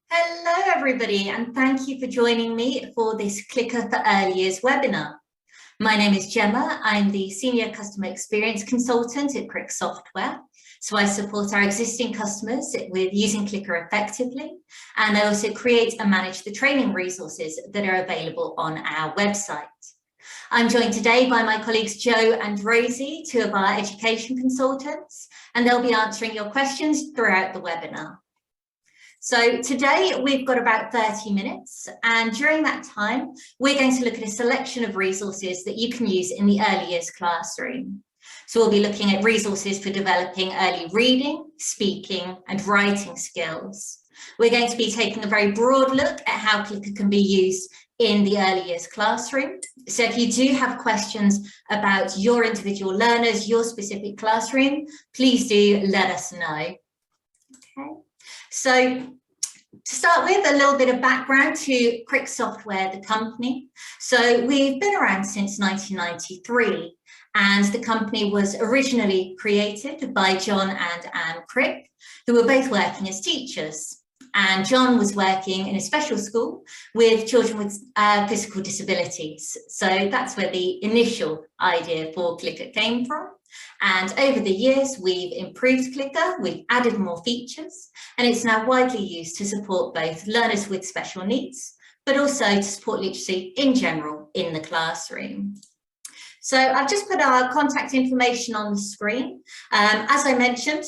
Hello everybody, and thank you for joining me for this Clicker for Early Years webinar. My name is Gemma. I'm the Senior Customer Experience Consultant at Crick Software. So I support our existing customers with using Clicker effectively, and I also create and manage the training resources that are available on our website. I'm joined today by my colleagues Joe and Rosie, two of our education consultants, and they'll be answering your questions throughout the webinar. So today we've got about 30 minutes, and during that time we're going to look at a selection of resources that you can use in the early years classroom. So we'll be looking at resources for developing early reading, speaking and writing skills. We're going to be taking a very broad look at how Clicker can be used in the early years classroom. So if you do have questions about your individual learners, your specific classroom, please do let us know. Okay. So to start with, a little bit of background to Crick Software, the company. So we've been around since 1993, and the company was originally created by John and Anne Crick, who were both working as teachers. And John was working in a special school with children with physical disabilities. So that's where the initial idea for Clicker came from. And over the years, we've improved Clicker, we've added more features, and it's now widely used to support both learners with special needs, but also to support literacy in general in the classroom. So I've just put our contact information on the screen. As I mentioned,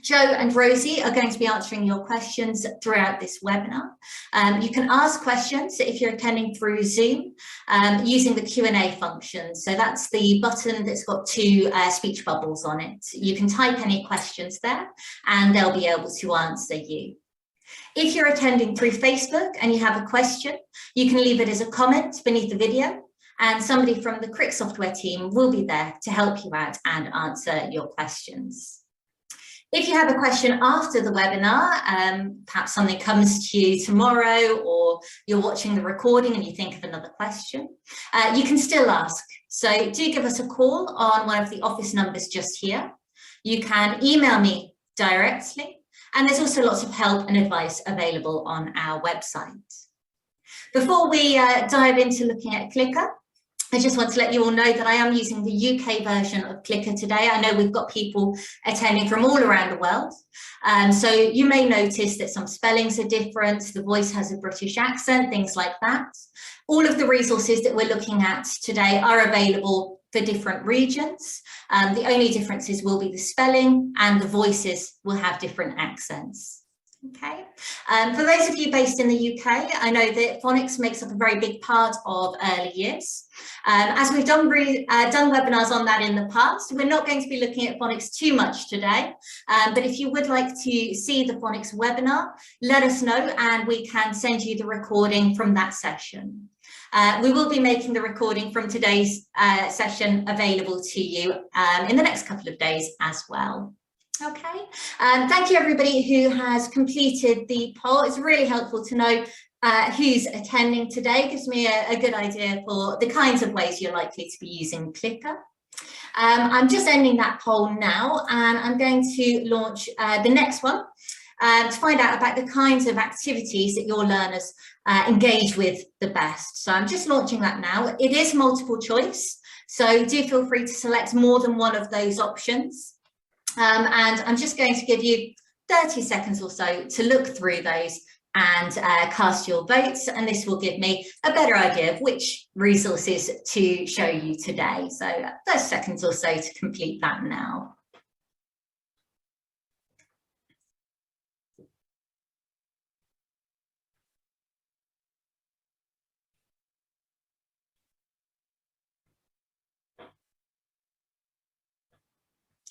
Joe and Rosie are going to be answering your questions throughout this webinar. You can ask questions if you're attending through Zoom using the Q&A function. So that's the button that's got two speech bubbles on it. You can type any questions there and they'll be able to answer you. If you're attending through Facebook and you have a question, you can leave it as a comment beneath the video, and somebody from the Crick Software team will be there to help you out and answer your questions. If you have a question after the webinar, perhaps something comes to you tomorrow, or you're watching the recording and you think of another question, you can still ask. So do give us a call on one of the office numbers just here. You can email me directly, and there's also lots of help and advice available on our website. Before we dive into looking at Clicker, I just want to let you all know that I am using the UK version of Clicker today. I know we've got people attending from all around the world. So you may notice that some spellings are different, the voice has a British accent, things like that. All of the resources that we're looking at today are available for different regions. The only differences will be the spelling, and the voices will have different accents. Okay, for those of you based in the UK, I know that phonics makes up a very big part of early years. As we've done webinars on that in the past, we're not going to be looking at phonics too much today, but if you would like to see the phonics webinar, let us know and we can send you the recording from that session. We will be making the recording from today's session available to you in the next couple of days as well. Okay, thank you everybody who has completed the poll. It's really helpful to know who's attending today. It gives me a good idea for the kinds of ways you're likely to be using Clicker. I'm just ending that poll now, and I'm going to launch the next one to find out about the kinds of activities that your learners engage with the best. So I'm just launching that now. It is multiple choice, so do feel free to select more than one of those options. And I'm just going to give you 30 seconds or so to look through those and cast your votes, and this will give me a better idea of which resources to show you today. So 30 seconds or so to complete that now.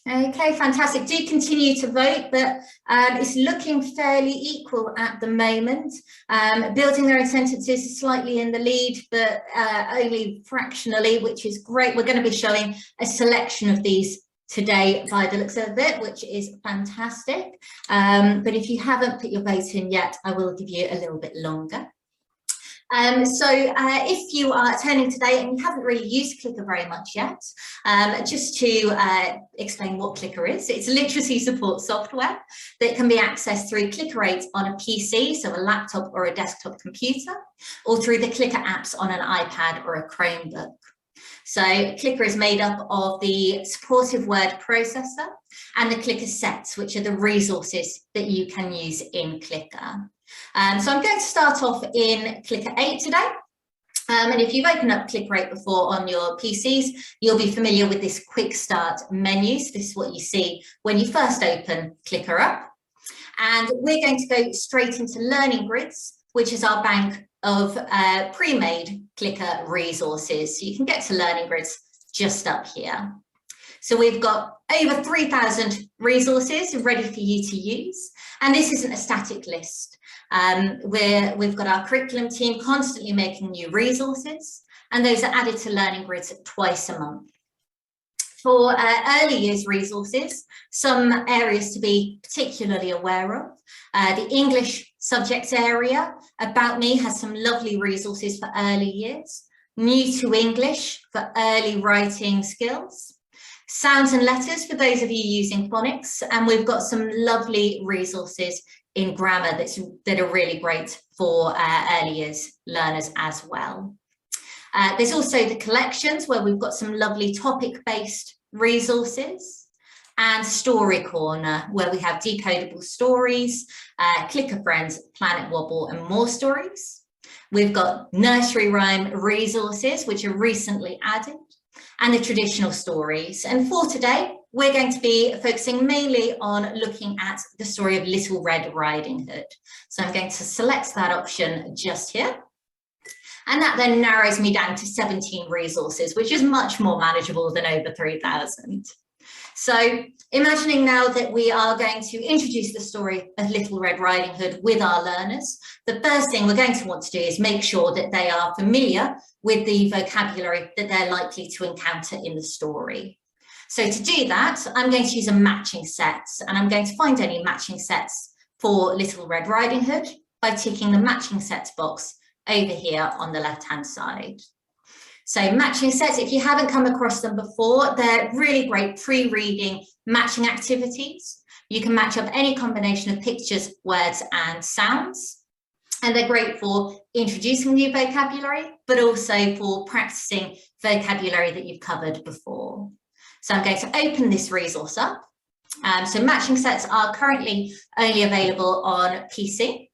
Okay, fantastic. Do continue to vote, but it's looking fairly equal at the moment. Building their own sentences is slightly in the lead, but only fractionally, which is great. We're going to be showing a selection of these today by the looks of it, which is fantastic. But if you haven't put your vote in yet, I will give you a little bit longer. If you are attending today and you haven't really used Clicker very much yet, just to explain what Clicker is, it's literacy support software that can be accessed through Clicker 8 on a PC, so a laptop or a desktop computer, or through the Clicker apps on an iPad or a Chromebook. So Clicker is made up of the supportive word processor and the Clicker sets, which are the resources that you can use in Clicker. So I'm going to start off in Clicker 8 today. And if you've opened up Clicker 8 before on your PCs, you'll be familiar with this quick start menu. So this is what you see when you first open Clicker up. And we're going to go straight into Learning Grids, which is our bank of pre-made Clicker resources. So you can get to Learning Grids just up here. So we've got over 3,000 resources ready for you to use. And this isn't a static list. We've got our curriculum team constantly making new resources, and those are added to Learning Grids twice a month. For early years resources, some areas to be particularly aware of. The English subject area, About Me, has some lovely resources for early years. New to English for early writing skills. Sounds and Letters for those of you using phonics, and we've got some lovely resources in grammar that are really great for early years learners as well. There's also the collections where we've got some lovely topic-based resources, and Story Corner where we have decodable stories, Clicker Friends, Planet Wobble and more stories. We've got nursery rhyme resources which are recently added, and the traditional stories. And for today, we're going to be focusing mainly on looking at the story of Little Red Riding Hood. So I'm going to select that option just here. And that then narrows me down to 17 resources, which is much more manageable than over 3,000. So imagining now that we are going to introduce the story of Little Red Riding Hood with our learners, the first thing we're going to want to do is make sure that they are familiar with the vocabulary that they're likely to encounter in the story. So to do that, I'm going to use a matching set, and I'm going to find any matching sets for Little Red Riding Hood by ticking the matching sets box over here on the left-hand side. So matching sets, if you haven't come across them before, they're really great pre-reading matching activities. You can match up any combination of pictures, words and sounds. And they're great for introducing new vocabulary, but also for practicing vocabulary that you've covered before. So I'm going to open this resource up. So matching sets are currently only available on PC.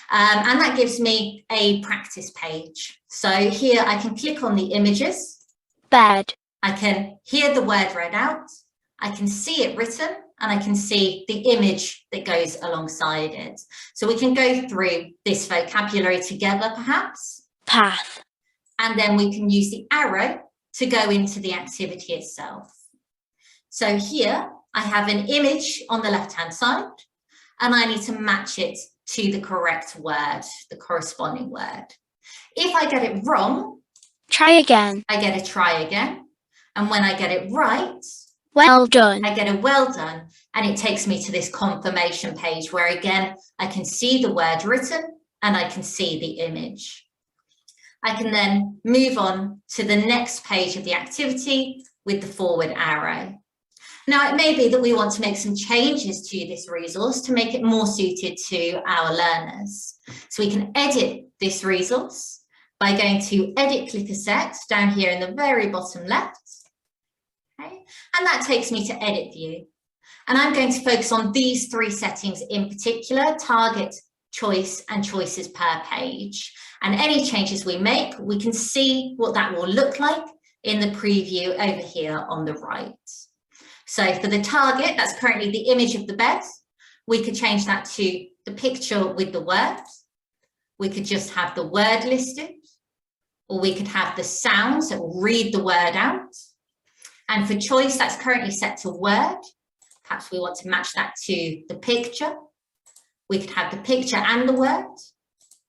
And that gives me a practice page. So here I can click on the images. Bed. I can hear the word read out. I can see it written, and I can see the image that goes alongside it. So we can go through this vocabulary together, perhaps. Path. And then we can use the arrow to go into the activity itself. So here I have an image on the left-hand side, and I need to match it to the correct word, the corresponding word. If I get it wrong, try again. I get a try again. And when I get it right, well done. I get a well done. And it takes me to this confirmation page where again, I can see the word written and I can see the image. I can then move on to the next page of the activity with the forward arrow. Now, it may be that we want to make some changes to this resource to make it more suited to our learners. So we can edit this resource by going to Edit Clicker Set down here in the very bottom left. Okay. And that takes me to Edit View. And I'm going to focus on these three settings in particular: target, choice, and choices per page. And any changes we make, we can see what that will look like in the preview over here on the right. So for the target, that's currently the image of the bed. We could change that to the picture with the word. We could just have the word listed, or we could have the sounds that will read the word out. And for choice, that's currently set to word. Perhaps we want to match that to the picture. We could have the picture and the word,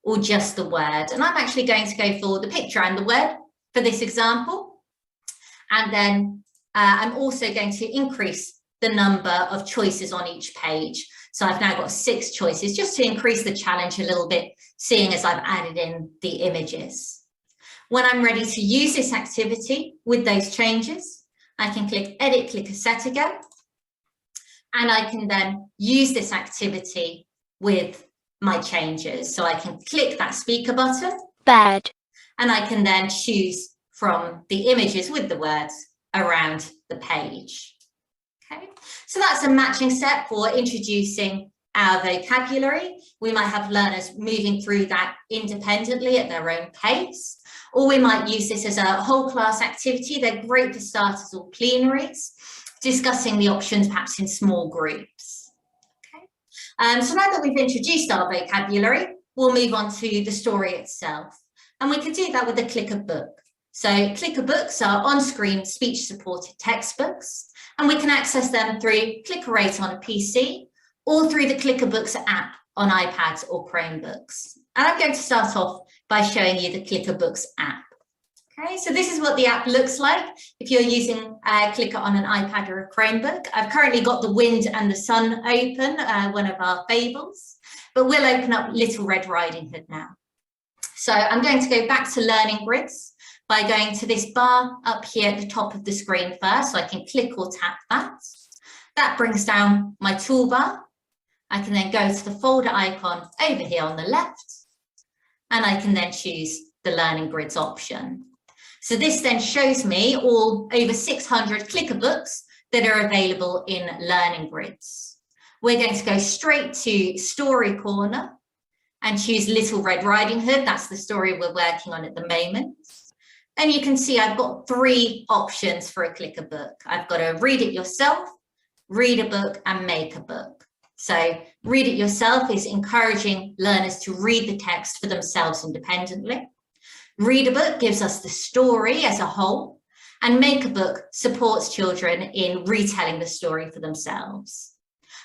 or just the word. And I'm actually going to go for the picture and the word for this example. And then I'm also going to increase the number of choices on each page. So I've now got 6 choices just to increase the challenge a little bit, seeing as I've added in the images. When I'm ready to use this activity with those changes, I can click Edit Clicker Set again, and I can then use this activity with my changes. So I can click that speaker button. Bed. And I can then choose from the images with the words around the page. Okay, so that's a matching step for introducing our vocabulary. We might have learners moving through that independently at their own pace, or we might use this as a whole class activity. They're great for starters or plenaries, discussing the options perhaps in small groups. Okay. So now that we've introduced our vocabulary, we'll move on to the story itself. And we can do that with the Clicker book. So Clicker books are on-screen speech-supported textbooks, and we can access them through Clicker8 on a PC or through the Clicker Books app on iPads or Chromebooks. And I'm going to start off by showing you the Clicker Books app. Okay, so this is what the app looks like if you're using Clicker on an iPad or a Chromebook. I've currently got The Wind and the Sun open, one of our fables, but we'll open up Little Red Riding Hood now. So I'm going to go back to Learning Grids by going to this bar up here at the top of the screen first, so I can click or tap that. That brings down my toolbar. I can then go to the folder icon over here on the left, and I can then choose the Learning Grids option. So this then shows me all over 600 Clicker books that are available in Learning Grids. We're going to go straight to Story Corner and choose Little Red Riding Hood. That's the story we're working on at the moment. And you can see I've got 3 options for a Clicker book. I've got to read it yourself, read a book, and make a book. So read it yourself is encouraging learners to read the text for themselves independently. Read a book gives us the story as a whole, and make a book supports children in retelling the story for themselves.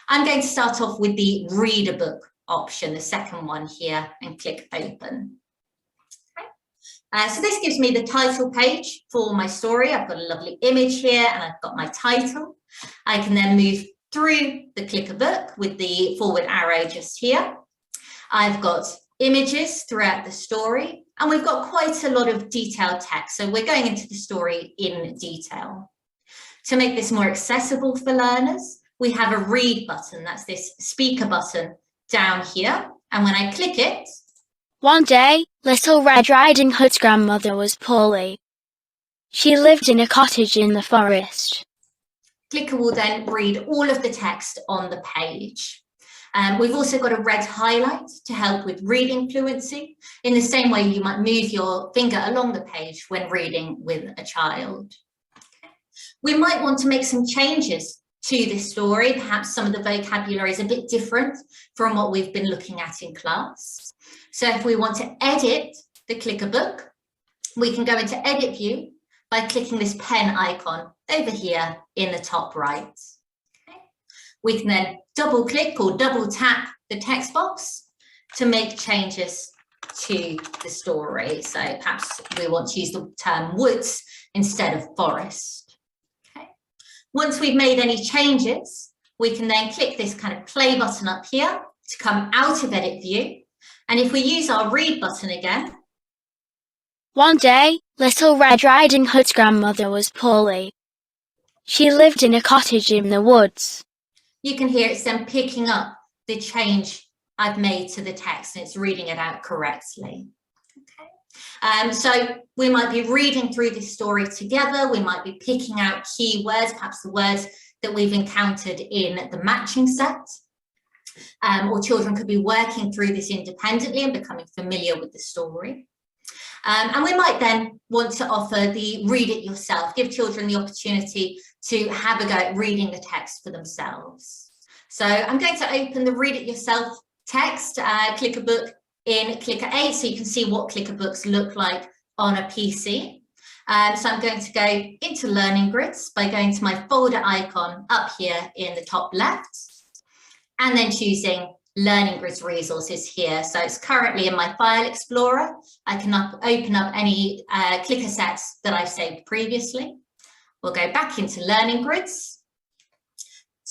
I'm going to start off with the read a book option, the second one here, and click open. Okay. So this gives me the title page for my story. I've got a lovely image here and I've got my title. I can then move through the Clicker book with the forward arrow just here. I've got images throughout the story, and we've got quite a lot of detailed text. So we're going into the story in detail. To make this more accessible for learners, we have a read button. That's this speaker button down here. And when I click it, One day, Little Red Riding Hood's grandmother was poorly. She lived in a cottage in the forest. Clicker will then read all of the text on the page. We've also got a red highlight to help with reading fluency, in the same way you might move your finger along the page when reading with a child. We might want to make some changes to this story. Perhaps some of the vocabulary is a bit different from what we've been looking at in class. So if we want to edit the Clicker book, we can go into Edit View by clicking this pen icon over here in the top right. Okay. We can then double click or double tap the text box to make changes to the story. So perhaps we want to use the term woods instead of forest. Okay. Once we've made any changes, we can then click this kind of play button up here to come out of Edit View. And if we use our read button again. One day, Little Red Riding Hood's grandmother was poorly. She lived in a cottage in the woods. You can hear it's then picking up the change I've made to the text, and it's reading it out correctly. Okay. So we might be reading through this story together. We might be picking out key words, perhaps the words that we've encountered in the matching set. Or children could be working through this independently and becoming familiar with the story. And we might then want to offer the read it yourself, give children the opportunity to have a go at reading the text for themselves. So I'm going to open the read it yourself text, Clicker book in Clicker8, so you can see what Clicker books look like on a PC. So I'm going to go into Learning Grids by going to my folder icon up here in the top left, and then choosing Learning Grids resources here. So it's currently in my file explorer. I can open up any Clicker sets that I've saved previously. We'll go back into Learning Grids.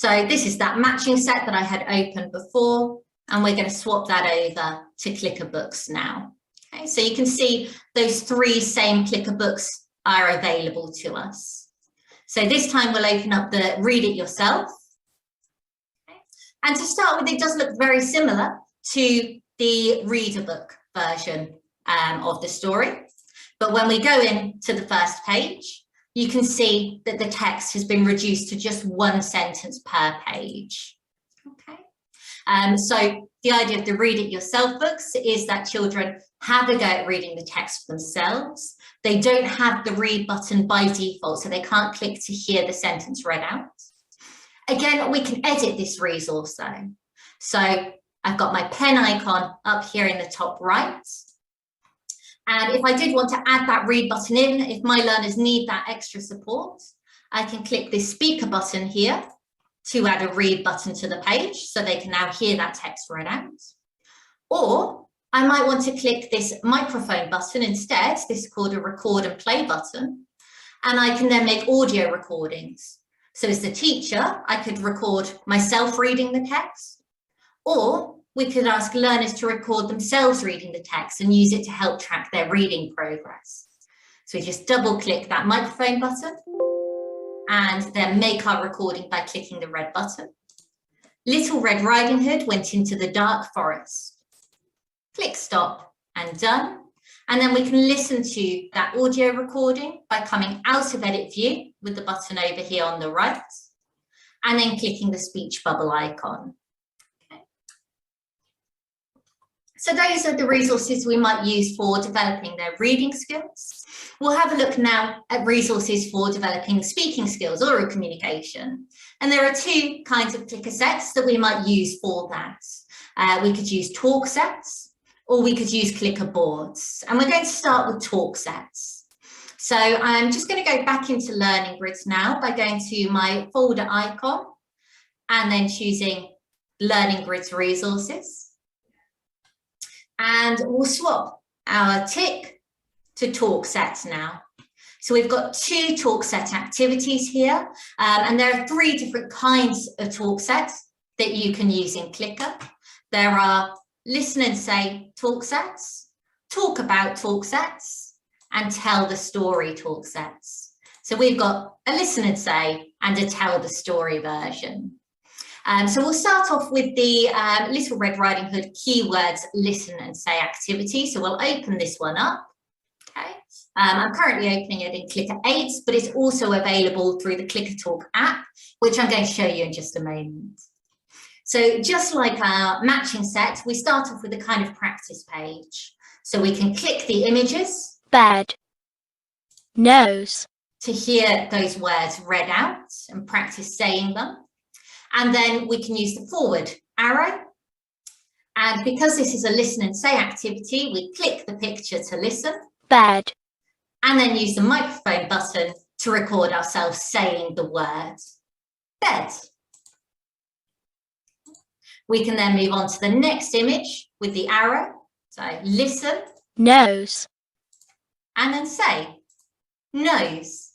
So this is that matching set that I had opened before, and we're going to swap that over to Clicker Books now. Okay, so you can see those 3 same Clicker Books are available to us. So this time we'll open up the Read It Yourself. Okay. And to start with, it does look very similar to the reader book version of the story. But when we go into the first page, you can see that the text has been reduced to just 1 sentence per page. Okay. So the idea of the Read It Yourself books is that children have a go at reading the text for themselves. They don't have the read button by default, so they can't click to hear the sentence read out. Again, we can edit this resource though. So I've got my pen icon up here in the top right. And if I did want to add that read button in, if my learners need that extra support, I can click this speaker button here to add a read button to the page so they can now hear that text read out. Or I might want to click this microphone button instead. This is called a record and play button. And I can then make audio recordings. So as the teacher, I could record myself reading the text, or we could ask learners to record themselves reading the text and use it to help track their reading progress. So we just double click that microphone button and then make our recording by clicking the red button. Little Red Riding Hood went into the dark forest. Click stop and done. And then we can listen to that audio recording by coming out of edit view with the button over here on the right, and then clicking the speech bubble icon. So those are the resources we might use for developing their reading skills. We'll have a look now at resources for developing speaking skills, oral communication. And there are 2 kinds of clicker sets that we might use for that. We could use talk sets, or we could use clicker boards. And we're going to start with talk sets. So I'm just going to go back into Learning Grids now by going to my folder icon and then choosing Learning Grids resources. And we'll swap our tick to talk sets now. So we've got 2 talk set activities here, and there are 3 different kinds of talk sets that you can use in Clicker. There are listen and say talk sets, talk about talk sets, and tell the story talk sets. So we've got a listen and say and a tell the story version. So we'll start off with the Little Red Riding Hood keywords listen and say activity. So we'll open this one up. Okay. I'm currently opening it in Clicker 8, but it's also available through the Clicker Talk app, which I'm going to show you in just a moment. So just like our matching set, we start off with a kind of practice page. So we can click the images. Bed. Nose. To hear those words read out and practice saying them. And then we can use the forward arrow. And because this is a listen and say activity, we click the picture to listen. Bed. And then use the microphone button to record ourselves saying the word bed. We can then move on to the next image with the arrow. So listen. Nose. And then say nose.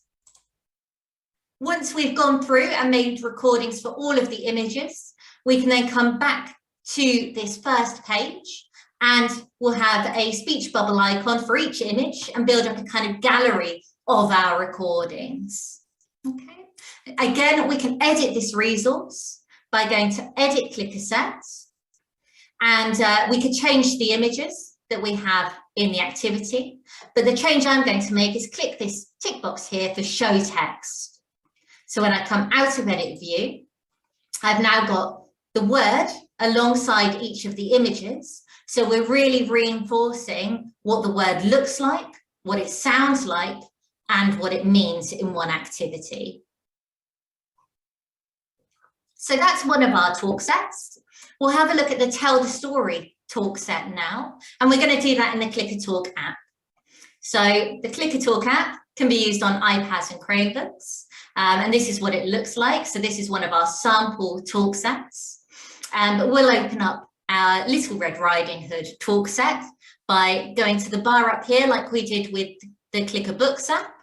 Once we've gone through and made recordings for all of the images, we can then come back to this first page and we'll have a speech bubble icon for each image and build up a kind of gallery of our recordings. Okay. Again, we can edit this resource by going to Edit Clicker Sets, and we could change the images that we have in the activity. But the change I'm going to make is click this tick box here for Show Text. So when I come out of edit view, I've now got the word alongside each of the images. So we're really reinforcing what the word looks like, what it sounds like, and what it means in one activity. So that's one of our talk sets. We'll have a look at the Tell the Story talk set now, and we're going to do that in the Clicker Talk app. So the Clicker Talk app can be used on iPads and Chromebooks. And this is what it looks like. So this is one of our sample talk sets. But we'll open up our Little Red Riding Hood talk set by going to the bar up here like we did with the Clicker Books app,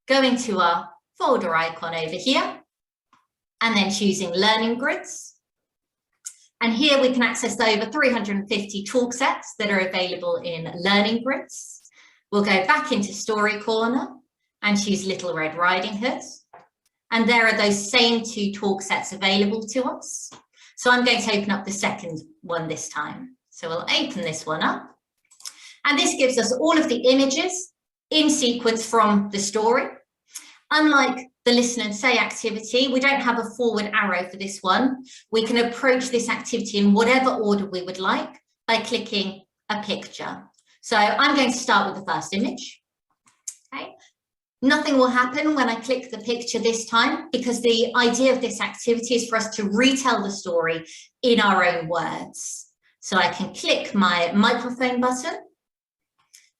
going to our folder icon over here, and then choosing learning grids. And here we can access the over 350 talk sets that are available in learning grids. We'll go back into Story Corner and choose Little Red Riding Hood. And there are those same 2 talk sets available to us. So I'm going to open up the second one this time. So we'll open this one up. And this gives us all of the images in sequence from the story. Unlike the listen and say activity, we don't have a forward arrow for this one. We can approach this activity in whatever order we would like by clicking a picture. So I'm going to start with the first image. Okay. Nothing will happen when I click the picture this time because the idea of this activity is for us to retell the story in our own words. So I can click my microphone button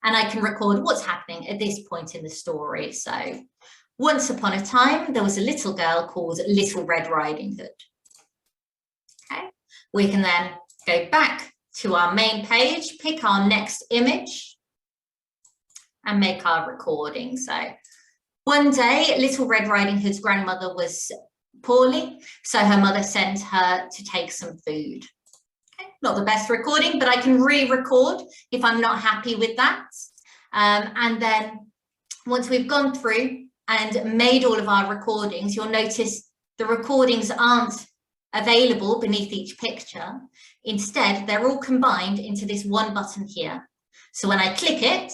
and I can record what's happening at this point in the story. So once upon a time, there was a little girl called Little Red Riding Hood. Okay, we can then go back to our main page, pick our next image and make our recording. So one day, Little Red Riding Hood's grandmother was poorly, so her mother sent her to take some food. Okay, not the best recording, but I can re-record if I'm not happy with that. And then once we've gone through and made all of our recordings, you'll notice the recordings aren't available beneath each picture. Instead, they're all combined into this one button here. So when I click it,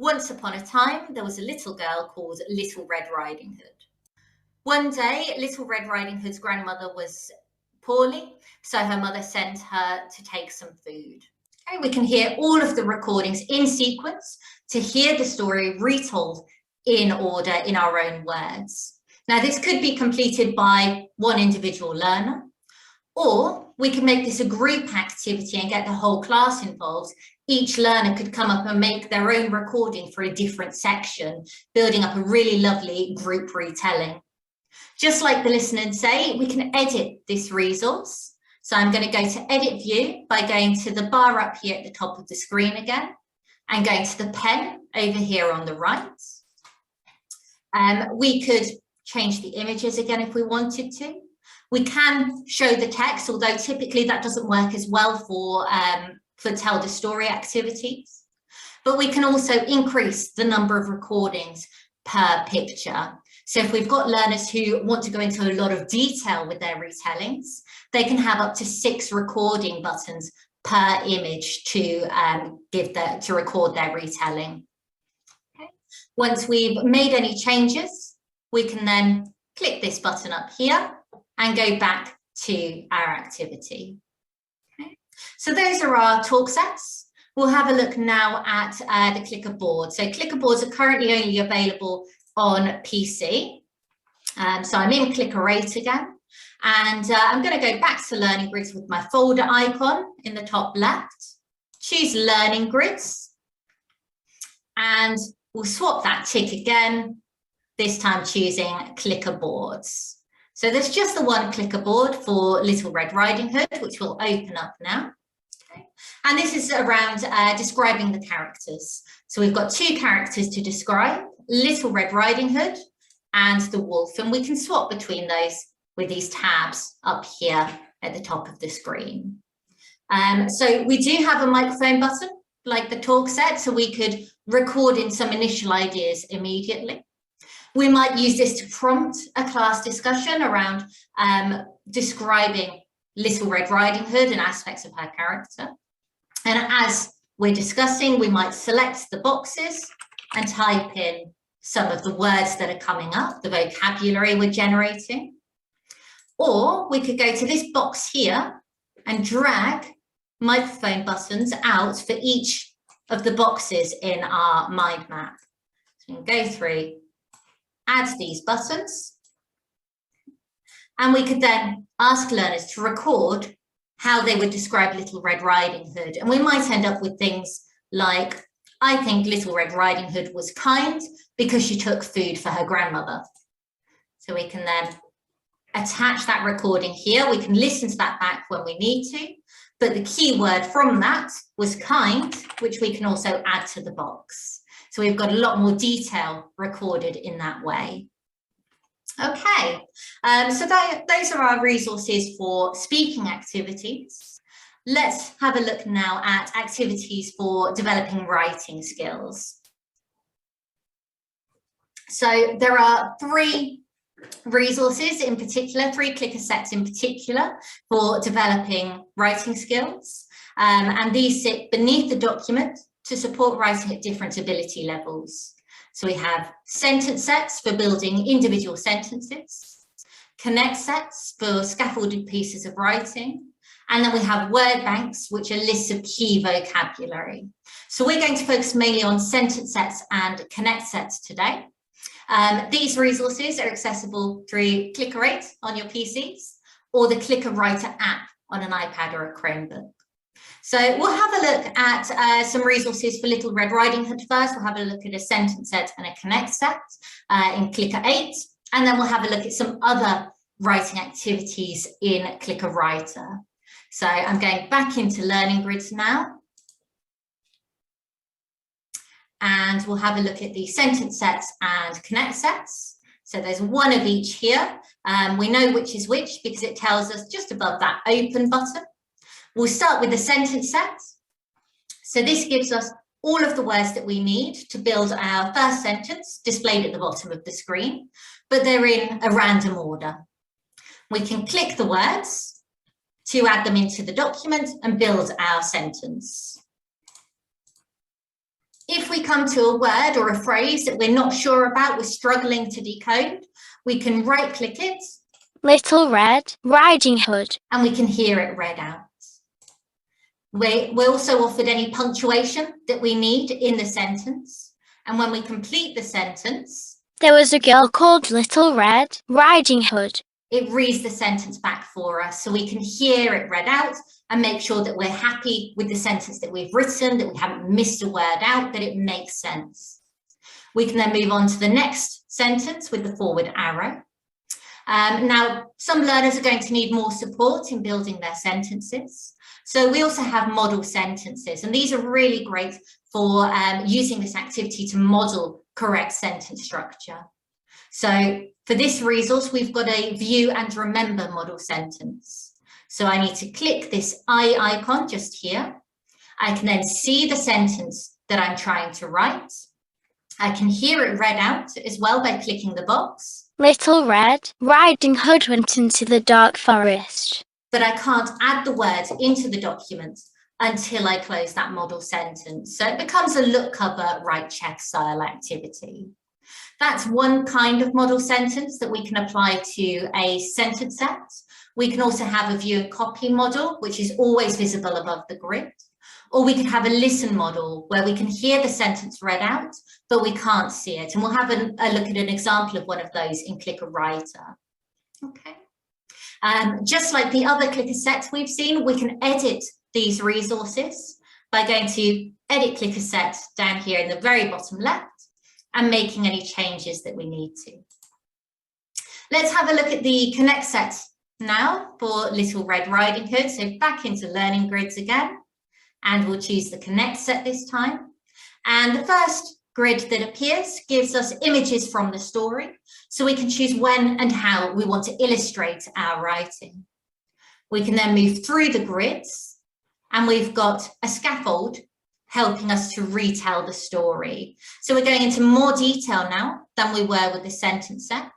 once upon a time, there was a little girl called Little Red Riding Hood. One day, Little Red Riding Hood's grandmother was poorly, so her mother sent her to take some food. Okay, we can hear all of the recordings in sequence to hear the story retold in order in our own words. Now, this could be completed by one individual learner, or we can make this a group activity and get the whole class involved. Each learner could come up and make their own recording for a different section, building up a really lovely group retelling. Just like the listen and say, we can edit this resource. So I'm going to go to Edit View by going to the bar up here at the top of the screen again, and going to the pen over here on the right. We could change the images again if we wanted to. We can show the text, although typically that doesn't work as well for tell the story activities. But we can also increase the number of recordings per picture. So if we've got learners who want to go into a lot of detail with their retellings, they can have up to 6 recording buttons per image to record their retelling. Okay. Once we've made any changes, we can then click this button up here and go back to our activity. Okay. So those are our talk sets. We'll have a look now at the clicker board. So clicker boards are currently only available on PC. So I'm in Clicker 8 again, and I'm going to go back to Learning Grids with my folder icon in the top left, choose Learning Grids, and we'll swap that tick again, this time choosing Clicker Boards. So there's just the one clicker board for Little Red Riding Hood, which we'll open up now. Okay. And this is around describing the characters. So we've got 2 characters to describe, Little Red Riding Hood and the wolf, and we can swap between those with these tabs up here at the top of the screen. So we do have a microphone button like the talk set, so we could record in some initial ideas immediately. We might use this to prompt a class discussion around describing Little Red Riding Hood and aspects of her character. And as we're discussing, we might select the boxes and type in some of the words that are coming up, the vocabulary we're generating. Or we could go to this box here and drag microphone buttons out for each of the boxes in our mind map. So we can go through, add these buttons, and we could then ask learners to record how they would describe Little Red Riding Hood. And we might end up with things like, I think Little Red Riding Hood was kind because she took food for her grandmother. So we can then attach that recording here. We can listen to that back when we need to, but the key word from that was kind, which we can also add to the box. So we've got a lot more detail recorded in that way. Okay, so those are our resources for speaking activities. Let's have a look now at activities for developing writing skills. So there are three resources in particular, three clicker sets in particular for developing writing skills. And these sit beneath the document to support writing at different ability levels. So we have sentence sets for building individual sentences, connect sets for scaffolded pieces of writing, and then we have word banks, which are lists of key vocabulary. So we're going to focus mainly on sentence sets and connect sets today. These resources are accessible through Clicker 8 on your PCs or the Clicker Writer app on an iPad or a Chromebook. So we'll have a look at some resources for Little Red Riding Hood first. We'll have a look at a sentence set and a connect set in Clicker 8, and then we'll have a look at some other writing activities in Clicker Writer. So I'm going back into Learning Grids now. And we'll have a look at the sentence sets and connect sets. So there's one of each here. We know which is which because it tells us just above that open button. We'll start with the sentence set. So this gives us all of the words that we need to build our first sentence displayed at the bottom of the screen, but they're in a random order. We can click the words to add them into the document and build our sentence. If we come to a word or a phrase that we're not sure about, we're struggling to decode, we can right-click it. Little Red Riding Hood. And we can hear it read out. We're also offered any punctuation that we need in the sentence. And when we complete the sentence, there was a girl called Little Red Riding Hood. It reads the sentence back for us so we can hear it read out and make sure that we're happy with the sentence that we've written, that we haven't missed a word out, that it makes sense. We can then move on to the next sentence with the forward arrow. Now, some learners are going to need more support in building their sentences. So we also have model sentences, and these are really great for using this activity to model correct sentence structure. So for this resource, we've got a view and remember model sentence. So I need to click this eye icon just here. I can then see the sentence that I'm trying to write. I can hear it read out as well by clicking the box. Little Red Riding Hood went into the dark forest. But I can't add the words into the document until I close that model sentence. So it becomes a look, cover, write, check style activity. That's one kind of model sentence that we can apply to a sentence set. We can also have a view and copy model, which is always visible above the grid. Or we can have a listen model where we can hear the sentence read out, but we can't see it. And we'll have a look at an example of one of those in Clicker Writer. Okay. Just like the other clicker sets we've seen, we can edit these resources by going to Edit Clicker Set down here in the very bottom left and making any changes that we need to. Let's have a look at the Connect set now for Little Red Riding Hood. So back into Learning Grids again, and we'll choose the Connect set this time. And the first grid that appears gives us images from the story, so we can choose when and how we want to illustrate our writing. We can then move through the grids, and we've got a scaffold helping us to retell the story. So we're going into more detail now than we were with the sentence set.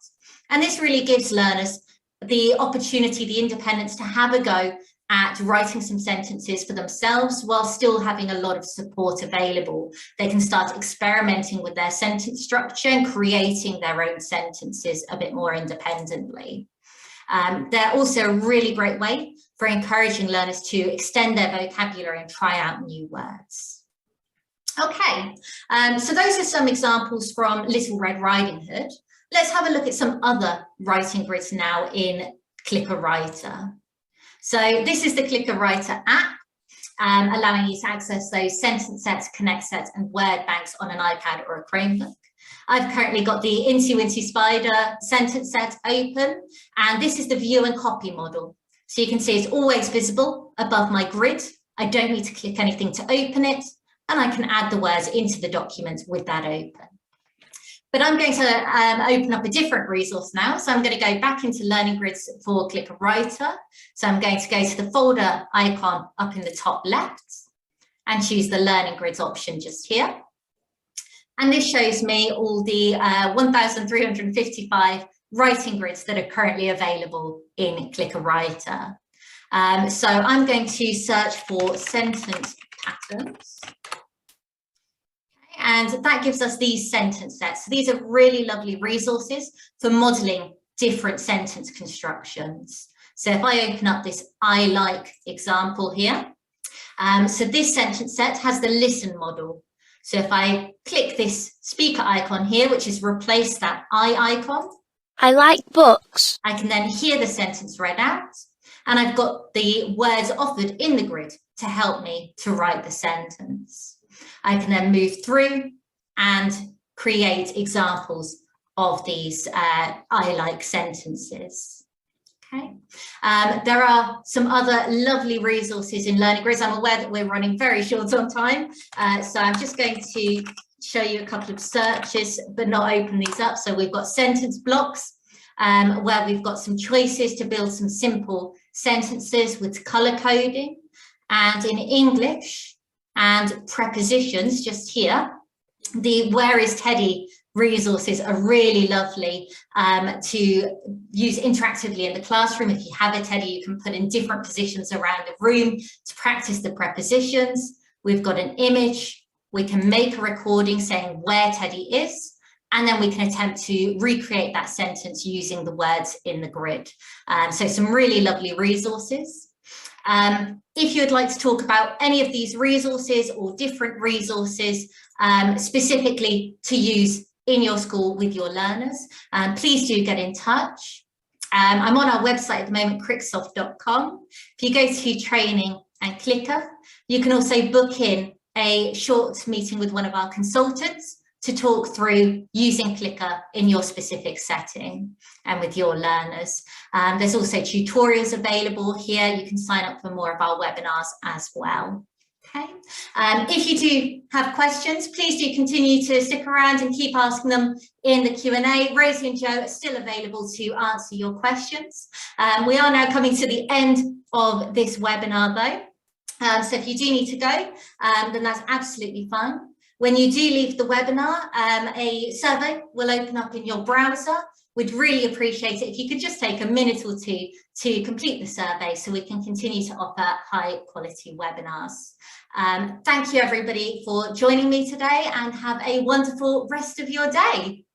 And this really gives learners the opportunity, the independence to have a go at writing some sentences for themselves while still having a lot of support available. They can start experimenting with their sentence structure and creating their own sentences a bit more independently. They're also a really great way for encouraging learners to extend their vocabulary and try out new words. Okay, so those are some examples from Little Red Riding Hood. Let's have a look at some other writing grids now in Clicker Writer. So this is the Clicker Writer app, allowing you to access those sentence sets, connect sets, and word banks on an iPad or a Chromebook. I've currently got the Incy Wincy Spider sentence set open, and this is the view and copy model. So you can see it's always visible above my grid. I don't need to click anything to open it, and I can add the words into the document with that open. But I'm going to open up a different resource now. So I'm going to go back into Learning Grids for Clicker Writer. So I'm going to go to the folder icon up in the top left and choose the Learning Grids option just here. And this shows me all the 1,355 writing grids that are currently available in Clicker Writer. So I'm going to search for sentence patterns. And that gives us these sentence sets. So these are really lovely resources for modeling different sentence constructions. So if I open up this I like example here, so this sentence set has the listen model. So if I click this speaker icon here, which is replace that I icon. I like books. I can then hear the sentence read out, and I've got the words offered in the grid to help me to write the sentence. I can then move through and create examples of these I like sentences. Okay. There are some other lovely resources in Learning Grids. I'm aware that we're running very short on time, so I'm just going to show you a couple of searches, but not open these up. So we've got sentence blocks, where we've got some choices to build some simple sentences with color coding, and in English and prepositions just here. The Where is Teddy resources are really lovely to use interactively in the classroom. If you have a teddy, you can put in different positions around the room to practice the prepositions. We've got an image. We can make a recording saying where Teddy is, and then we can attempt to recreate that sentence using the words in the grid. So some really lovely resources. If you'd like to talk about any of these resources or different resources specifically to use in your school with your learners, please do get in touch. I'm on our website at the moment, cricksoft.com. If you go to training and clicker, you can also book in a short meeting with one of our consultants to talk through using Clicker in your specific setting and with your learners. There's also tutorials available here. You can sign up for more of our webinars as well. Okay. If you do have questions, please do continue to stick around and keep asking them in the Q&A. Rosie and Joe are still available to answer your questions. We are now coming to the end of this webinar though. So if you do need to go, then that's absolutely fine. When you do leave the webinar, a survey will open up in your browser. We'd really appreciate it if you could just take a minute or two to complete the survey so we can continue to offer high quality webinars. Thank you everybody for joining me today, and have a wonderful rest of your day.